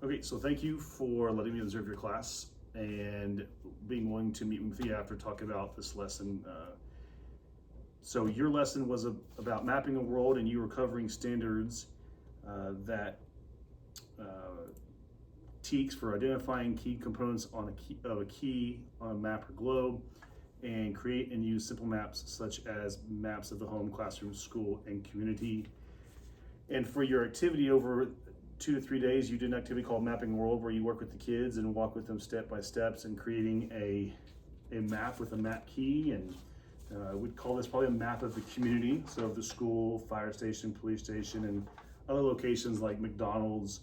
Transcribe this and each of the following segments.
Okay, so thank you for letting me observe your class and being willing to meet with you after talking about this lesson. So your lesson was about mapping a world, and you were covering standards that TEKS for identifying key components on a key on a map or globe, and create and use simple maps such as maps of the home, classroom, school, and community. And for your activity over 2 to 3 days, you did an activity called Mapping World, where you work with the kids and walk with them step by steps and creating a map with a map key. And we'd call this probably a map of the community, so of the school, fire station, police station, and other locations like McDonald's,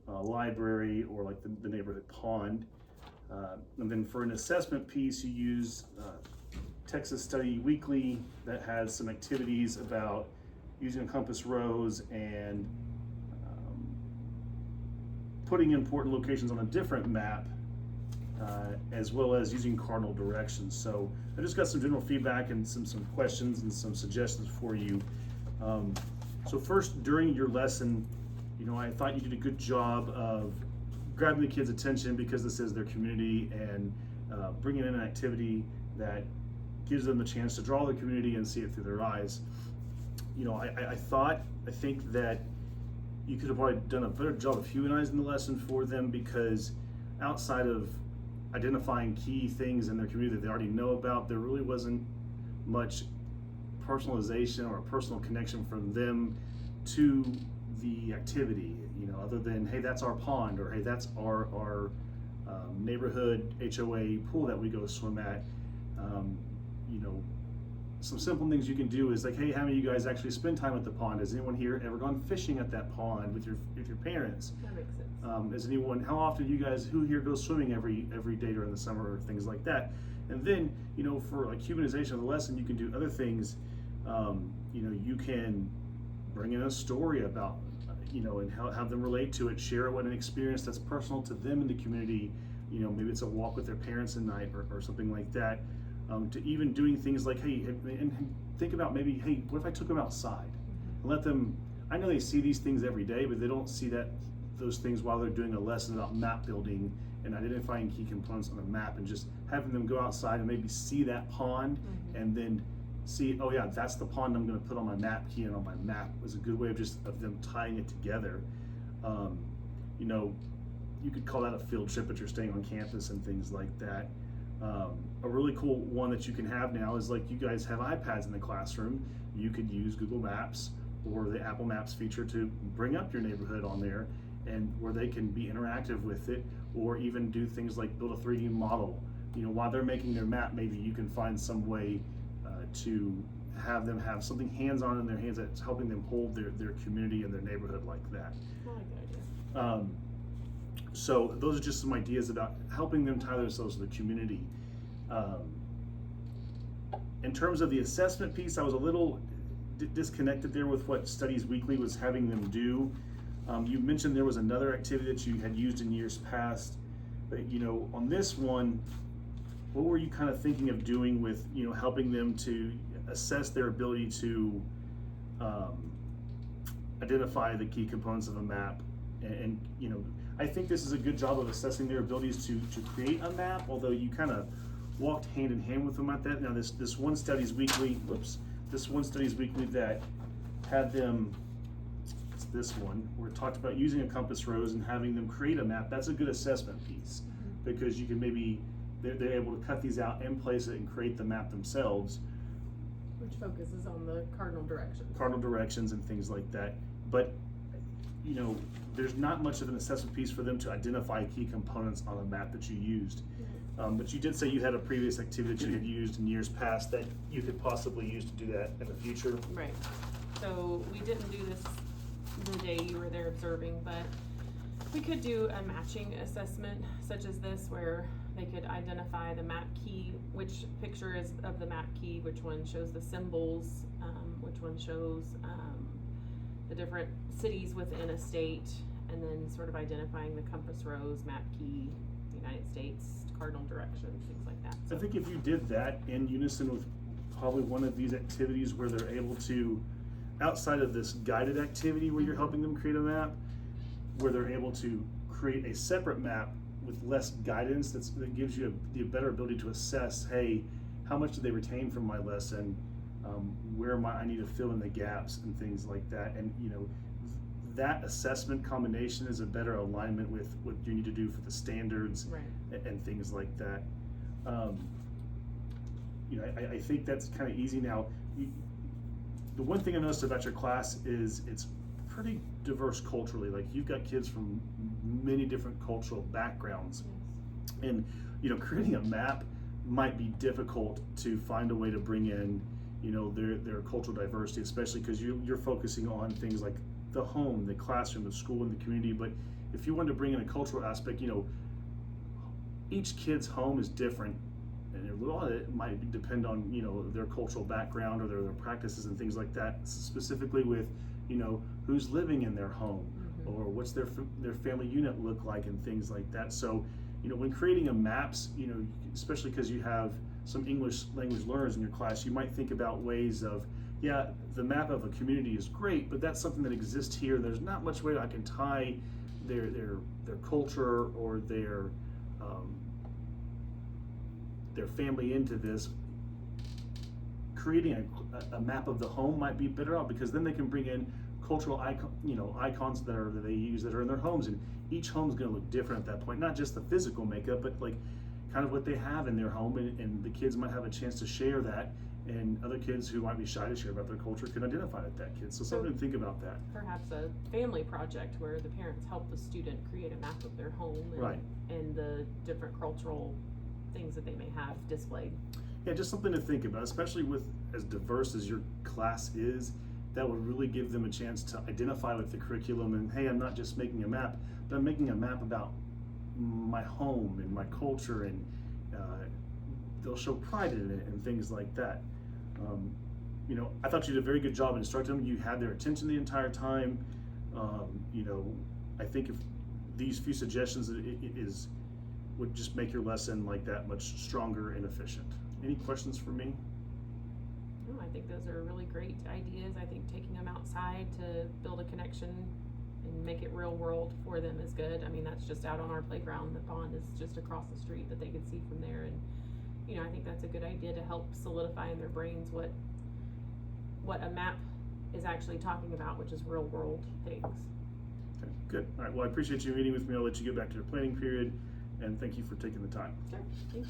library, or like the neighborhood pond. And then for an assessment piece, you use Texas Study Weekly that has some activities about using a compass rose and putting important locations on a different map, as well as using cardinal directions. So I just got some general feedback and some questions and some suggestions for you. So first, during your lesson, I thought you did a good job of grabbing the kids' attention because this is their community, and bringing in an activity that gives them the chance to draw the community and see it through their eyes. I think that you could have probably done a better job of humanizing the lesson for them, because outside of identifying key things in their community that they already know about, there really wasn't much personalization or a personal connection from them to the activity, other than, hey, that's our pond, or hey, that's our neighborhood HOA pool that we go swim at. Some simple things you can do is like, hey, how many of you guys actually spend time at the pond? Has anyone here ever gone fishing at that pond with your parents? That makes sense. How often who here goes swimming every day during the summer, or things like that? And then, for like humanization of the lesson, you can do other things. You can bring in a story about, and have them relate to it, share what an experience that's personal to them in the community. Maybe it's a walk with their parents at night, or something like that. To even doing things like, hey, and think about maybe, hey, what if I took them outside and let them, I know they see these things every day, but they don't see those things while they're doing a lesson about map building and identifying key components on a map, and just having them go outside and maybe see that pond, and then see, oh yeah, that's the pond I'm going to put on my map key and on my map, was a good way of them tying it together. You could call that a field trip if you're staying on campus and things like that. A really cool one that you can have now is, like, you guys have iPads in the classroom. You could use Google Maps or the Apple Maps feature to bring up your neighborhood on there, and where they can be interactive with it, or even do things like build a 3D model. While they're making their map, maybe you can find some way to have them have something hands-on in their hands that's helping them hold their community and their neighborhood like that. I like that idea. So those are just some ideas about helping them tie themselves to the community. In terms of the assessment piece, I was a little disconnected there with what Studies Weekly was having them do. You mentioned there was another activity that you had used in years past, but on this one, what were you kind of thinking of doing with helping them to assess their ability to identify the key components of a map? And I think this is a good job of assessing their abilities to create a map, although you kind of walked hand in hand with them at that. Now this one Studies Weekly that had them, it's this one, where it talked about using a compass rose and having them create a map. That's a good assessment piece, because you can maybe, they're able to cut these out and place it and create the map themselves. Which focuses on the cardinal directions. Cardinal directions and things like that. But there's not much of an assessment piece for them to identify key components on a map that you used. But you did say you had a previous activity that you had used in years past that you could possibly use to do that in the future. Right. So we didn't do this the day you were there observing, but we could do a matching assessment such as this, where they could identify the map key, which picture is of the map key, which one shows the symbols, which one shows the different cities within a state, and then sort of identifying the compass rose, map key, United States, cardinal directions, things like that. I think if you did that in unison with probably one of these activities where they're able to, outside of this guided activity where you're helping them create a map, where they're able to create a separate map with less guidance that gives you the better ability to assess, hey, how much did they retain from my lesson? Where I need to fill in the gaps and things like that. And that assessment combination is a better alignment with what you need to do for the standards and things like that. I think that's kind of easy now. The one thing I noticed about your class is it's pretty diverse culturally. Like, you've got kids from many different cultural backgrounds, and creating a map might be difficult to find a way to bring in their cultural diversity, especially because you're focusing on things like the home, the classroom, the school, and the community. But if you want to bring in a cultural aspect, each kid's home is different, and a lot of it might depend on their cultural background or their practices and things like that, specifically with who's living in their home, or what's their family unit look like, and things like that. So when creating a maps, especially because you have some English language learners in your class, you might think about ways of, the map of a community is great, but that's something that exists here. There's not much way I can tie their culture or their family into this. Creating a map of the home might be better out, because then they can bring in cultural icons that they use that are in their homes, and each home's going to look different at that point. Not just the physical makeup, but like kind of what they have in their home, and the kids might have a chance to share that, and other kids who might be shy to share about their culture can identify with that kid. So something to think about that. Perhaps a family project where the parents help the student create a map of their home and the different cultural things that they may have displayed. Yeah, just something to think about, especially with as diverse as your class is. That would really give them a chance to identify with the curriculum, and hey, I'm not just making a map, but I'm making a map about my home and my culture, and they'll show pride in it and things like that. I thought you did a very good job instructing them. You had their attention the entire time. I think if these few suggestions would just make your lesson like that much stronger and efficient. Any questions for me? No, I think those are really great ideas. I think taking them outside to build a connection and make it real world for them is good. I mean, that's just out on our playground. The pond is just across the street that they can see from there, and I think that's a good idea to help solidify in their brains what a map is actually talking about, which is real world things. Okay, good. All right, well, I appreciate you meeting with me. I'll let you get back to your planning period, and thank you for taking the time. Sure, thank you.